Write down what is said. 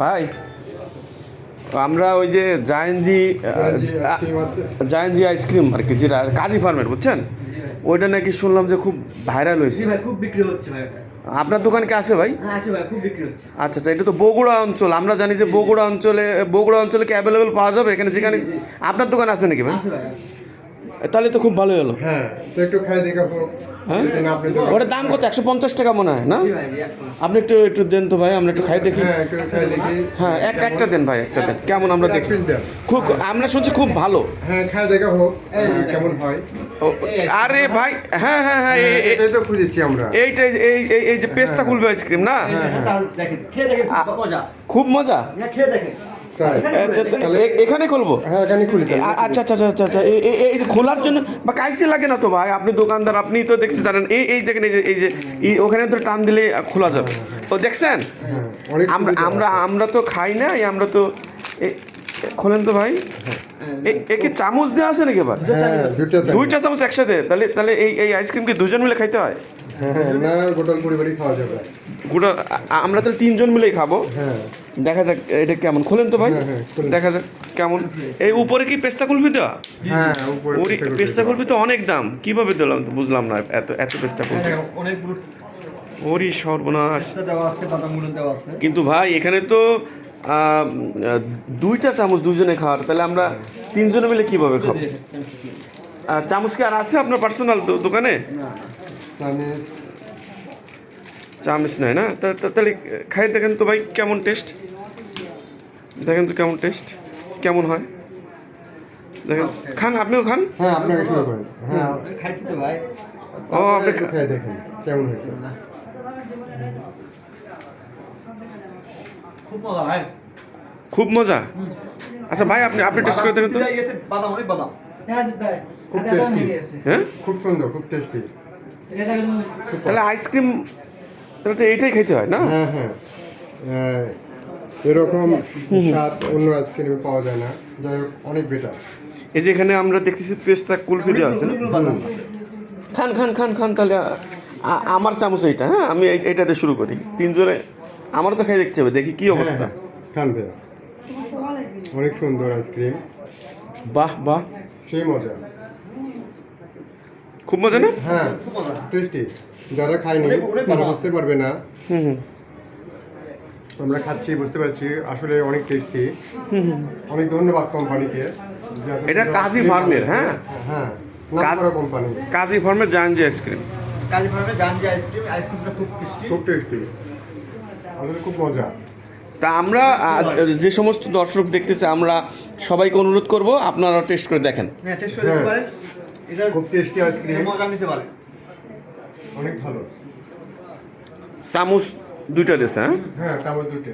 ভাই আমরা ওই যে জায়েন্টজি আইসক্রিম আর কি, যেটা কাজী ফার্মের, বুঝছেন, ওইটা নাকি শুনলাম যে খুব ভাইরাল হয়েছে। ভাই খুব বিক্রি হচ্ছে ভাই। আপনার দোকানে কি আছে ভাই? হ্যাঁ আছে ভাই, খুব বিক্রি হচ্ছে। আচ্ছা আচ্ছা, এটা তো বগুড়া অঞ্চল, আমরা জানি যে বগুড়া অঞ্চলে কি অ্যাভেলেবেল পাওয়া যাবে এখানে, যেখানে আপনার দোকান আছে নাকি ভাই? আছে ভাই, আছে। তাহলে তো খুব ভালো হলো। হ্যাঁ, তো একটু খাই দেখাবো। হ্যাঁ, যদি না আপনি তো ওটার দাম কত? 150 টাকা মনে হয় না? জি ভাই, জি, একদম। আপনি একটু দেন তো ভাই, আমরা একটু খাই দেখি। হ্যাঁ, একটু খাই দেখি। হ্যাঁ, একটা দেন ভাই, একটা দেন, কেমন আমরা দেখি। পিস দেন। খুব, আমরা শুনছি খুব ভালো। হ্যাঁ, খাই দেখাবো কেমন হয়। ও, আরে ভাই, হ্যাঁ হ্যাঁ হ্যাঁ, এটাই তো খুঁজেছি আমরা। এইটাই এই যে পেস্তা কুলবে আইসক্রিম না? তাহলে দেখেন, খেয়ে দেখেন, খুব মজা। খুব মজা। হ্যাঁ, খেয়ে দেখেন। তাই? এখানে খুলবো? হ্যাঁ, এখানে খুলি তাহলে। আচ্ছা আচ্ছা আচ্ছা আচ্ছা, এই যে খোলার জন্য বা কাইসি লাগে না তো ভাই? আপনি দোকানদার, আপনি তো দেখছি জানেন। এই দেখেন, এই ওখানে তো টান দিলে খোলা যাবে। তো দেখছেন, হ্যাঁ, অনেক আমরা সুবিধা আমরা আছে। আমরা তো খাই না, আমরা তো খোলেন তো ভাই। একে চামচ দেওয়া আছে নাকি এবার? হ্যাঁ, দুইটা চামচ একসাথে? তাহলে এই আইসক্রিম কি দুজন মিলে খাইতে হয়? হ্যাঁ, না গোটাল পরিবারই খাওয়া যাবে। গোটা আমরা তো 3 জন মিলেই খাবো। হ্যাঁ, দেখা যাক এটা কেমন, খোলেন তো ভাই। হ্যাঁ, হ্যাঁ, খুলুন। দেখা যাক কেমন। এই উপরে কি পেস্তা কুলফি দেওয়া? হ্যাঁ, উপরে ওরে, পেস্তা কুলফি তো অনেক দাম, কিভাবে দিলাম তো বুঝলাম না, এত পেস্তা কুলফি। অনেকগুলো ওরে সর্বনাশ। পেস্তা দেওয়া আছে, বাদামগুলো দেওয়া আছে। কিন্তু ভাই এখানে তো দুইটা চামচ দুজনে খাওয়ার, তাহলে আমরা 3 জনে মিলে কিভাবে খাবো? চামচ কি আর আছে আপনার পার্সোনাল দোকানে? চামিচ। চামচ নাই না? তাহলে খাই দেখেন তো ভাই কেমন টেস্ট, দেখেন তো কেমন টেস্ট, কেমন হয় দেখেন। খান, আপনিও খান। হ্যাঁ, আপনাকে শুরু করেন। হ্যাঁ, আমি খাইছি তো ভাই। ও, আপনি একটু খাই দেখেন কেমন হয়েছে। খুব মজা ভাই। খুব মজা। আচ্ছা ভাই, আপনি টেস্ট করে দেখেন তো। এতে বাদাম, অনেক বাদাম। খুব টেস্টি। হ্যাঁ, খুব সুন্দর, খুব টেস্টি। তাহলে আইসক্রিম, তাহলে তো এইটাই খেতে হয় না? হ্যাঁ হ্যাঁ, এরকম স্বাদ অন্য আইসক্রিমে পাওয়া যায় না। যাই হোক, অনেক বেটার। এই যে এখানে আমরা দেখতেছি পেস্তা কুলফি দেওয়া আছে না? অনেকগুলো বাদাম। খান খান খান খান, তাহলে আমার চামচ এইটা। হ্যাঁ, আমি এইটাতে শুরু করি। 3 জনে আমারও তো খাই দেখতে হবে, দেখি কি অবস্থা। হ্যাঁ, খান ভাইয়া, অনেক সুন্দর আইসক্রিম, বাহ বাহ, সেই মজা। খুব মজা না? হ্যাঁ, টেস্টি। যারা খায়নি অনেক তারা ভালো। বুঝতে পারবে না। হুম, আমরা খাচ্ছি, বুঝতে পারছি, আসলে অনেক টেস্টি। অনেক ধন্যবাদ কোম্পানিকে। যে এত এটা সুন্দর কাজী আইসক্রিম ফার্মের, বানিয়েছে। হ্যাঁ? হ্যাঁ, নামকরা কোম্পানি, কাজী ফার্মের জায়ান্ট আইসক্রিম। কাজী ফার্মে জানজি আইসক্রিম, আইসক্রিমটা খুব টেস্টি। খুব টেস্টি, আসলে খুব মজা। তা আমরা যে সমস্ত দর্শক দেখতেছে, আমরা সবাইকে অনুরোধ করব আপনারা টেস্ট করে দেখেন। হ্যাঁ, টেস্ট করে দেখতে হ্যাঁ। পারেন। এটা খুব টেস্টি আইসক্রিম, মজা নিতে পারেন। অনেক ভালো। চামচ 2টা দিয়েছে, হ্যাঁ? হ্যাঁ, চামচ দুটো।